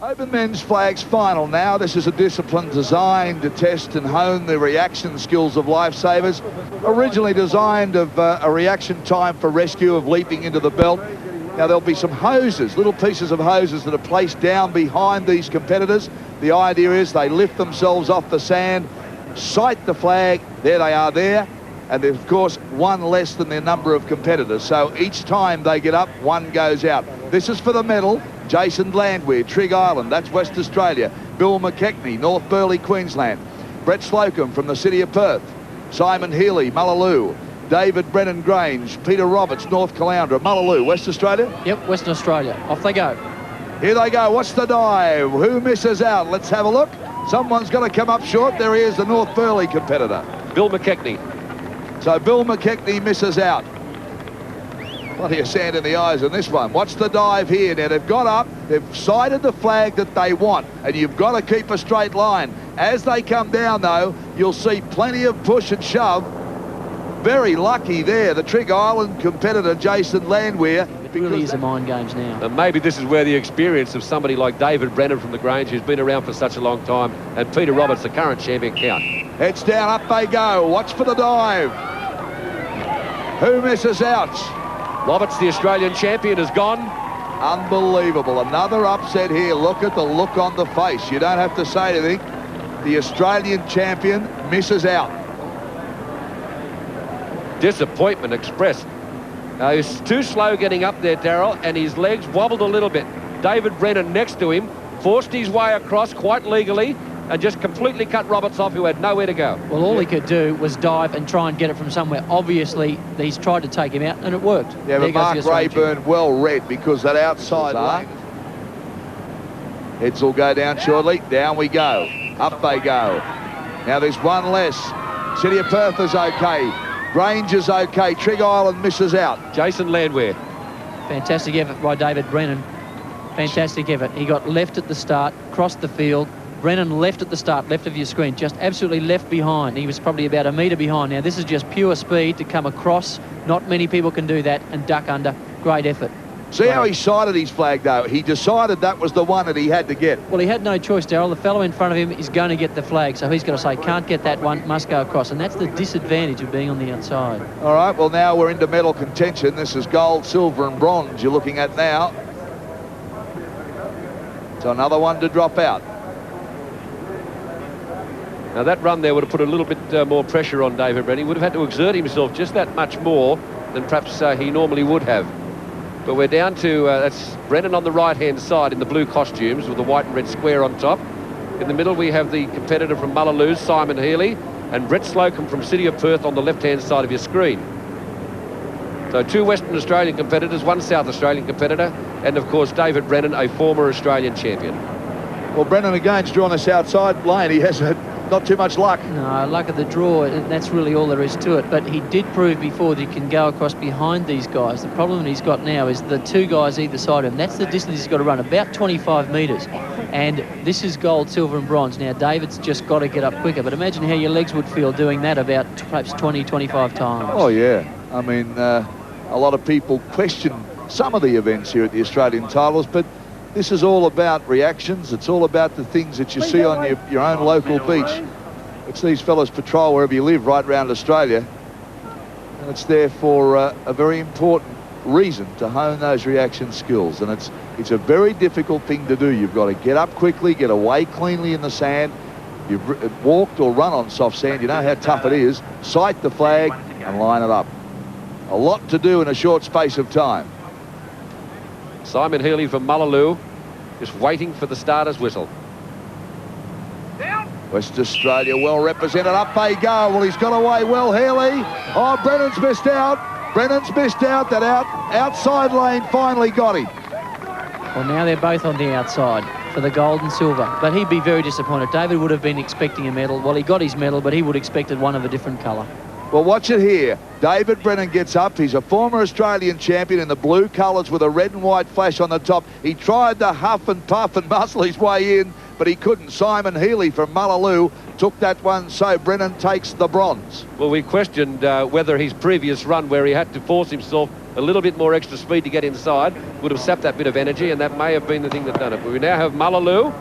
Open men's flags final now. This is a discipline designed to test and hone the reaction skills of lifesavers. Originally designed of a reaction time for rescue of leaping into the belt. Now there'll be some hoses, little pieces of hoses that are placed down behind these competitors. The idea is they lift themselves off the sand, sight the flag, there they are there, and there's of course one less than their number of competitors. So each time they get up, one goes out. This is for the medal. Jason Landwehr, Trigg Island, that's West Australia. Bill McKechnie, North Burleigh, Queensland. Brett Slocombe from the city of Perth. Simon Healy, Mullaloo. David Brennan Grange, Peter Roberts, North Caloundra. Mullaloo, West Australia? Yep, Western Australia. Off they go. Here they go. What's the dive? Who misses out? Let's have a look. Someone's got to come up short. There he is, the North Burleigh competitor. Bill McKechnie. So Bill McKechnie misses out. Plenty of sand in the eyes on this one. Watch the dive here. Now they've got up, they've sighted the flag that they want, and you've got to keep a straight line. As they come down though, you'll see plenty of push and shove. Very lucky there, the Trigg Island competitor Jason Landwehr. It really is a mind games now. And maybe this is where the experience of somebody like David Brennan from the Grange, who's been around for such a long time, and Peter Roberts, the current champion, count. Heads down, up they go. Watch for the dive. Who misses out? Roberts, the Australian champion, is gone. Unbelievable. Another upset here. Look at the look on the face. You don't have to say anything. The Australian champion misses out. Disappointment expressed. He's too slow getting up there, Darryl, and his legs wobbled a little bit. David Brennan next to him forced his way across quite legally and just completely cut Roberts off, who had nowhere to go. Well, all he could do was dive and try and get it from somewhere. Obviously, he's tried to take him out, and it worked. Yeah, but Mark Rayburn well read, because that outside lane. Heads will go down shortly. Down we go. Up they go. Now there's one less. City of Perth is okay. Grange is okay. Trigg Island misses out. Jason Landwehr. Fantastic effort by David Brennan. Fantastic effort. He got left at the start, crossed the field. Brennan left at the start, left of your screen, just absolutely left behind. He was probably about a metre behind. Now, this is just pure speed to come across. Not many people can do that, and duck under. Great effort. See how he sighted his flag, though? He decided that was the one that he had to get. Well, he had no choice, Darryl. The fellow in front of him is going to get the flag, so he's got to say, can't get that one, must go across. And that's the disadvantage of being on the outside. All right, well, now we're into medal contention. This is gold, silver and bronze you're looking at now. So another one to drop out. Now, that run there would have put a little bit more pressure on David Brennan. He would have had to exert himself just that much more than perhaps he normally would have. But we're down to, that's Brennan on the right-hand side in the blue costumes with the white and red square on top. In the middle, we have the competitor from Mullaloo, Simon Healy, and Brett Slocombe from City of Perth on the left-hand side of your screen. So two Western Australian competitors, one South Australian competitor, and, of course, David Brennan, a former Australian champion. Well, Brennan again's drawn this outside lane. He has had not too much luck. No, luck of the draw, and that's really all there is to it. But he did prove before that he can go across behind these guys. The problem he's got now is the two guys either side of him. That's the distance he's got to run, about 25 metres. And this is gold, silver and bronze. Now, David's just got to get up quicker. But imagine how your legs would feel doing that about perhaps 20, 25 times. Oh, yeah. I mean, a lot of people question some of the events here at the Australian titles, but this is all about reactions. It's all about the things that you see on your own local beach. It's these fellas patrol wherever you live right around Australia. And it's there for a very important reason, to hone those reaction skills. And it's a very difficult thing to do. You've got to get up quickly, get away cleanly in the sand. You've walked or run on soft sand. You know how tough it is. Sight the flag and line it up. A lot to do in a short space of time. Simon Healy from Mullaloo, just waiting for the starter's whistle. West Australia well represented. Up they go. Well, he's got away well, Healy. Oh, Brennan's missed out. Brennan's missed out. That outside lane finally got him. Well, now they're both on the outside for the gold and silver. But he'd be very disappointed. David would have been expecting a medal. Well, he got his medal, but he would have expected one of a different colour. Well, watch it here. David Brennan gets up. He's a former Australian champion in the blue colours with a red and white flash on the top. He tried to huff and puff and muscle his way in, but he couldn't. Simon Healy from Mullaloo took that one, so Brennan takes the bronze. Well, we questioned whether his previous run, where he had to force himself a little bit more extra speed to get inside, would have sapped that bit of energy, and that may have been the thing that done it. But we now have Mullaloo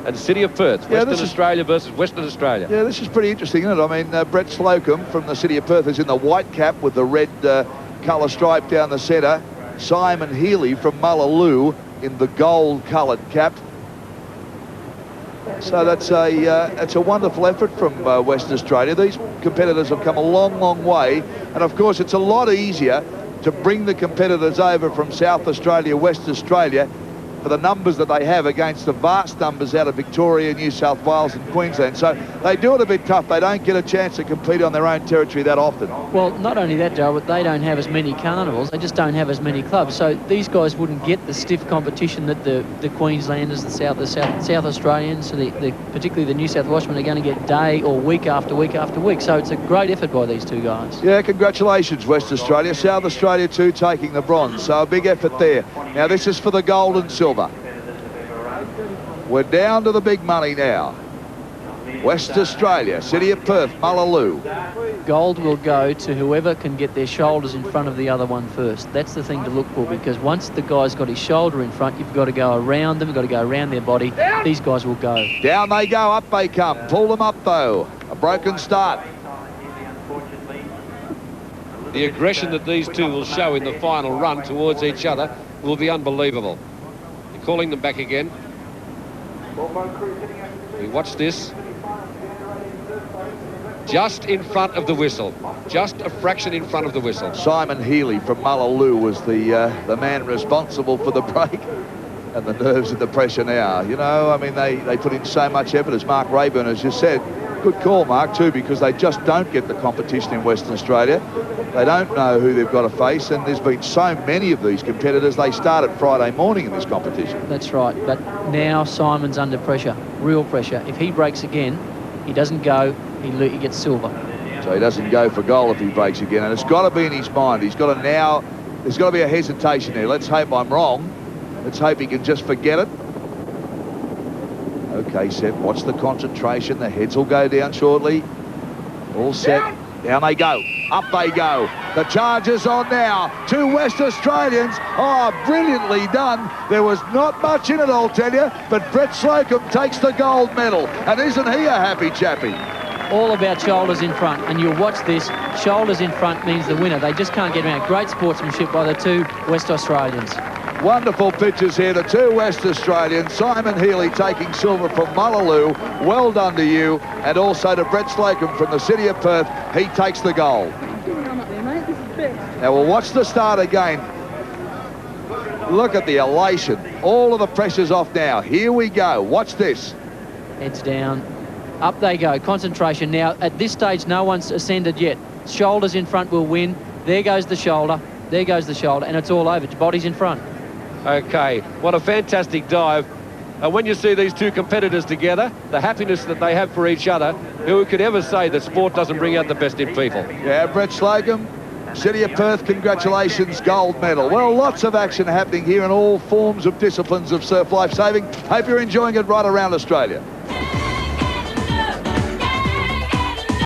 and City of Perth, Western Australia versus Western Australia. Yeah, this is pretty interesting, isn't it? I mean, Brett Slocombe from the City of Perth is in the white cap with the red colour stripe down the centre. Simon Healy from Mullaloo in the gold-coloured cap. So that's a wonderful effort from Western Australia. These competitors have come a long, long way, and of course it's a lot easier to bring the competitors over from South Australia, West Australia, for the numbers that they have against the vast numbers out of Victoria, New South Wales and Queensland. So they do it a bit tough. They don't get a chance to compete on their own territory that often. Well, not only that, Joe, but they don't have as many carnivals. They just don't have as many clubs. So these guys wouldn't get the stiff competition that the Queenslanders, the South Australians, so particularly the New South Welshmen, are going to get day or week after week after week. So it's a great effort by these two guys. Yeah, congratulations, West Australia. South Australia too taking the bronze. So a big effort there. Now this is for the gold and silver. We're down to the big money now. West Australia, City of Perth, Mullaloo. Gold will go to whoever can get their shoulders in front of the other one first. That's the thing to look for, because once the guy's got his shoulder in front, you've got to go around them, you've got to go around their body. These guys will go. Down they go, up they come. Pull them up though. A broken start. The aggression that these two will show in the final run towards each other will be unbelievable. They're calling them back again. We watch this. Just in front of the whistle. Just a fraction in front of the whistle. Simon Healy from Mullaloo was the man responsible for the break. And the nerves and the pressure now. You know, I mean, they put in so much effort, as Mark Rayburn has just said. Good call, Mark, too, because they just don't get the competition in Western Australia. They don't know who they've got to face, and there's been so many of these competitors. They started Friday morning in this competition. That's right, but now Simon's under pressure, real pressure. If he breaks again, he doesn't go, he gets silver. So he doesn't go for gold if he breaks again, and it's got to be in his mind. He's got to now, there's got to be a hesitation there. Let's hope I'm wrong. Let's hope he can just forget it. Okay, set. Watch the concentration. The heads will go down shortly. All set. Down they go. Up they go. The charge is on now. Two West Australians. Oh, brilliantly done. There was not much in it, I'll tell you, but Brett Slocombe takes the gold medal. And isn't he a happy chappy? All about shoulders in front, and you'll watch this. Shoulders in front means the winner. They just can't get around. Great sportsmanship by the two West Australians. Wonderful pictures here. The two West Australians. Simon Healy taking silver from Mullaloo. Well done to you. And also to Brett Slocombe from the City of Perth. He takes the gold. Now we'll watch the start again. Look at the elation. All of the pressure's off now. Here we go. Watch this. Heads down. Up they go. Concentration. Now, at this stage, no one's ascended yet. Shoulders in front will win. There goes the shoulder. There goes the shoulder. And it's all over. Body's in front. Okay, what a fantastic dive. When you see these two competitors together, the happiness that they have for each other, who could ever say that sport doesn't bring out the best in people? Yeah, Brett Slocombe, City of Perth, congratulations, gold medal. Well, lots of action happening here in all forms of disciplines of surf lifesaving. Hope you're enjoying it right around Australia.